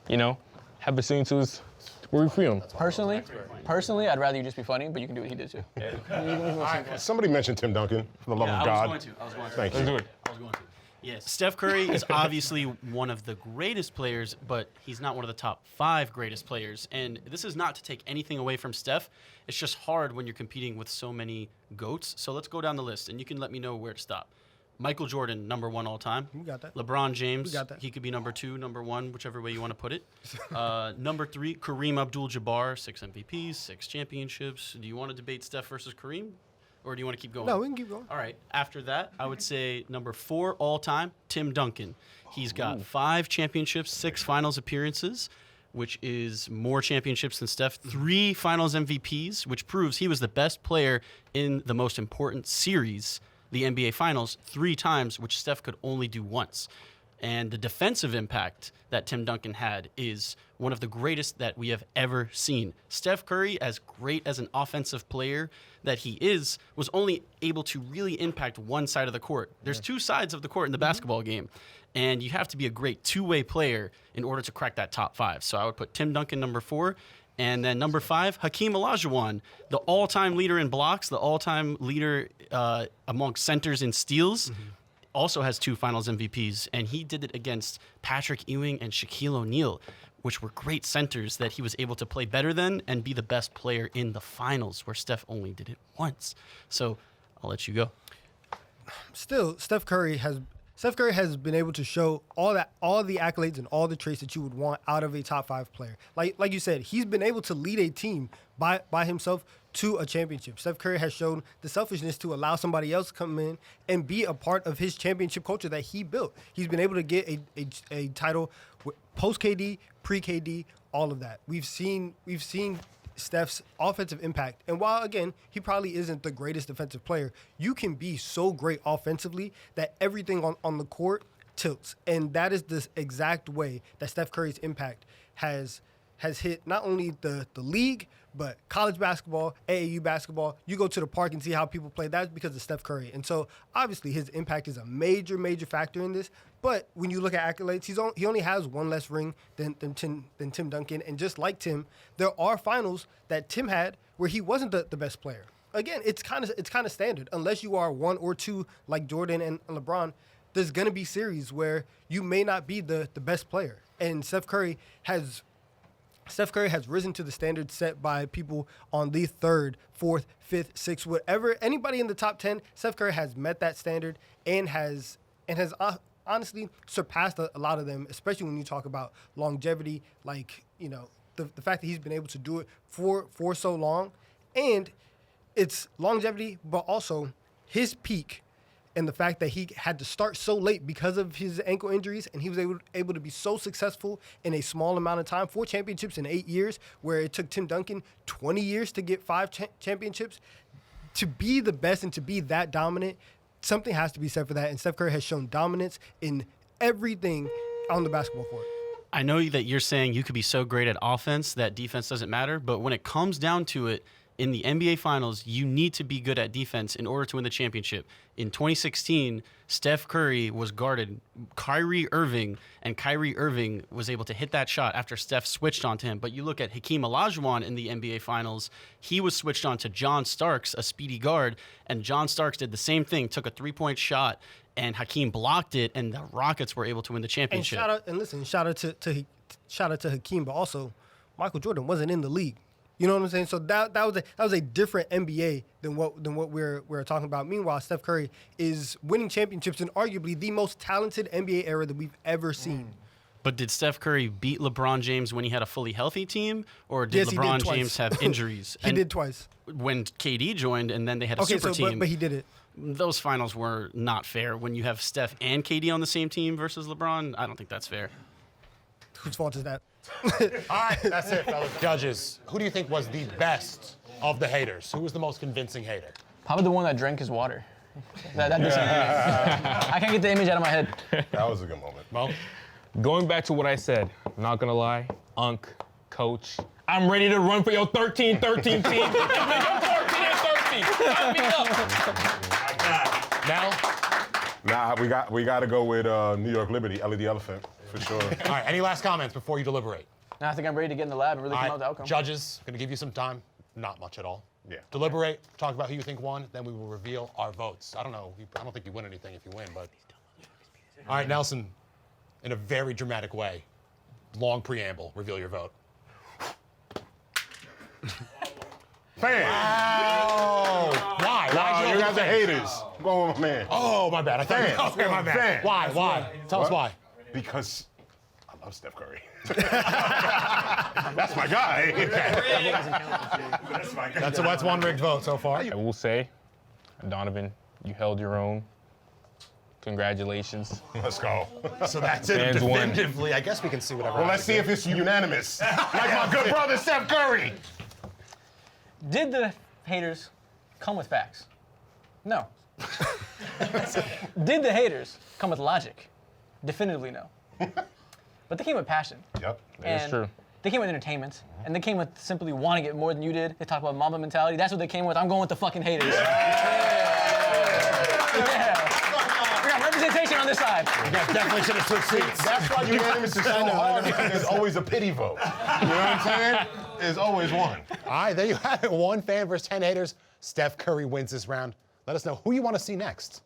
have a ceiling to his where we free him. Personally, I'd rather you just be funny, but you can do what he did too. Somebody mentioned Tim Duncan, for the love of God. I was going to. Thank you. Let's do it. Yes, Steph Curry is obviously one of the greatest players, but he's not one of the top 5 greatest players. And this is not to take anything away from Steph. It's just hard when you're competing with so many GOATs. So let's go down the list, and you can let me know where to stop. Michael Jordan, number 1 all time. We got that. LeBron James, We got that. he could be number 2, number 1, whichever way you want to put it. Number 3, Kareem Abdul-Jabbar, 6 MVPs, 6 championships. Do you want to debate Steph versus Kareem? Or do you want to keep going? No, we can keep going. All right. After that, I would say number 4 all time, Tim Duncan. He's got 5 championships, 6 finals appearances, which is more championships than Steph. 3 finals MVPs, which proves he was the best player in the most important series, the NBA Finals, 3 times, which Steph could only do once. And the defensive impact that Tim Duncan had is one of the greatest that we have ever seen. Steph Curry, as great as an offensive player that he is, was only able to really impact one side of the court. There's 2 sides of the court in the basketball game, and you have to be a great two-way player in order to crack that top 5. So I would put Tim Duncan number 4, and then number 5, Hakeem Olajuwon, the all-time leader in blocks, the all-time leader among centers in steals. Also has 2 finals MVPs, and he did it against Patrick Ewing and Shaquille O'Neal, which were great centers that he was able to play better than and be the best player in the finals, where Steph only did it once. So I'll let you go. Still, Steph Curry has been able to show all the accolades and all the traits that you would want out of a top 5 player. Like you said, he's been able to lead a team by himself to a championship. Steph Curry has shown the selfishness to allow somebody else to come in and be a part of his championship culture that he built. He's been able to get a title post KD, pre KD, all of that. We've seen Steph's offensive impact. And while, again, he probably isn't the greatest defensive player, you can be so great offensively that everything on the court tilts. And that is the exact way that Steph Curry's impact has hit not only the league, but college basketball, AAU basketball. You go to the park and see how people play. That's because of Steph Curry. And so, obviously, his impact is a major, major factor in this. But when you look at accolades, he only has 1 less ring than Tim Duncan. And just like Tim, there are finals that Tim had where he wasn't the best player. Again, it's kind of standard. Unless you are 1 or 2 like Jordan and LeBron, there's going to be series where you may not be the best player. And Steph Curry has risen to the standard set by people on the 3rd, 4th, 5th, 6th, whatever. Anybody in the top 10, Steph Curry has met that standard and has honestly surpassed a lot of them, especially when you talk about longevity, like, the fact that he's been able to do it for so long. And it's longevity, but also his peak and the fact that he had to start so late because of his ankle injuries, and he was able to be so successful in a small amount of time, 4 championships in 8 years, where it took Tim Duncan 20 years to get 5 championships. To be the best and to be that dominant, something has to be said for that, and Steph Curry has shown dominance in everything on the basketball court. I know that you're saying you could be so great at offense that defense doesn't matter, but when it comes down to it, in the NBA Finals, you need to be good at defense in order to win the championship. In 2016, Steph Curry was guarded Kyrie Irving, and Kyrie Irving was able to hit that shot after Steph switched onto him. But you look at Hakeem Olajuwon in the NBA Finals, he was switched on to John Starks, a speedy guard, and John Starks did the same thing, took a three-point shot, and Hakeem blocked it, and the Rockets were able to win the And championship. shout out to Hakeem, but also Michael Jordan wasn't in the league. You know what I'm saying? So that was a different NBA than what we're talking about. Meanwhile, Steph Curry is winning championships in arguably the most talented NBA era that we've ever seen. But did Steph Curry beat LeBron James when he had a fully healthy team, or did Yes, he LeBron did twice. James have injuries? He did twice. When KD joined, and then they had a super team. But he did it. Those finals were not fair. When you have Steph and KD on the same team versus LeBron, I don't think that's fair. Whose fault is that? All right, that's it, fellas. Judges, who do you think was the best of the haters? Who was the most convincing hater? Probably the one that drank his water. That did something. I can't get the image out of my head. That was a good moment. Mo? Going back to what I said, not gonna lie, Unc, Coach, I'm ready to run for your 13-13 team. Give me your 14-13. Sign me up. Now? Nah, we got to go with New York Liberty, Ellie the Elephant, for sure. All right, any last comments before you deliberate? Now I think I'm ready to get in the lab and really All come right, out with the outcome. judges, going to give you some time. Not much at all. Yeah. Deliberate, talk about who you think won, then we will reveal our votes. I don't know. I don't think you win anything if you win, but. All right, Nelson, in a very dramatic way, long preamble, reveal your vote. Fan. Wow. Why? Wow, you got the haters. I'm going with my man. Oh, my bad. I Fan. thought you my bad. Fan. Why? Tell us why. Because I love Steph Curry. That's my guy. That's my guy. That's one rigged vote so far. I will say, Donovan, you held your own. Congratulations. Let's go. So that's it. Fans won. Definitively. I guess we can see whatever. Well, let's see if it's unanimous. Like my good brother Steph Curry. Did the haters come with facts? No. Did the haters come with logic? Definitively no. But they came with passion. Yep. And true. They came with entertainment. And they came with simply wanting it more than you did. They talk about Mamba mentality. That's what they came with. I'm going with the fucking haters. Yeah. We got representation on this side. You guys definitely should have switched seats. That's why unanimous is so hard, because there's always a pity vote. You know what I'm saying? There's always one. All right, there you have it. 1 fan versus 10 haters. Steph Curry wins this round. Let us know who you want to see next.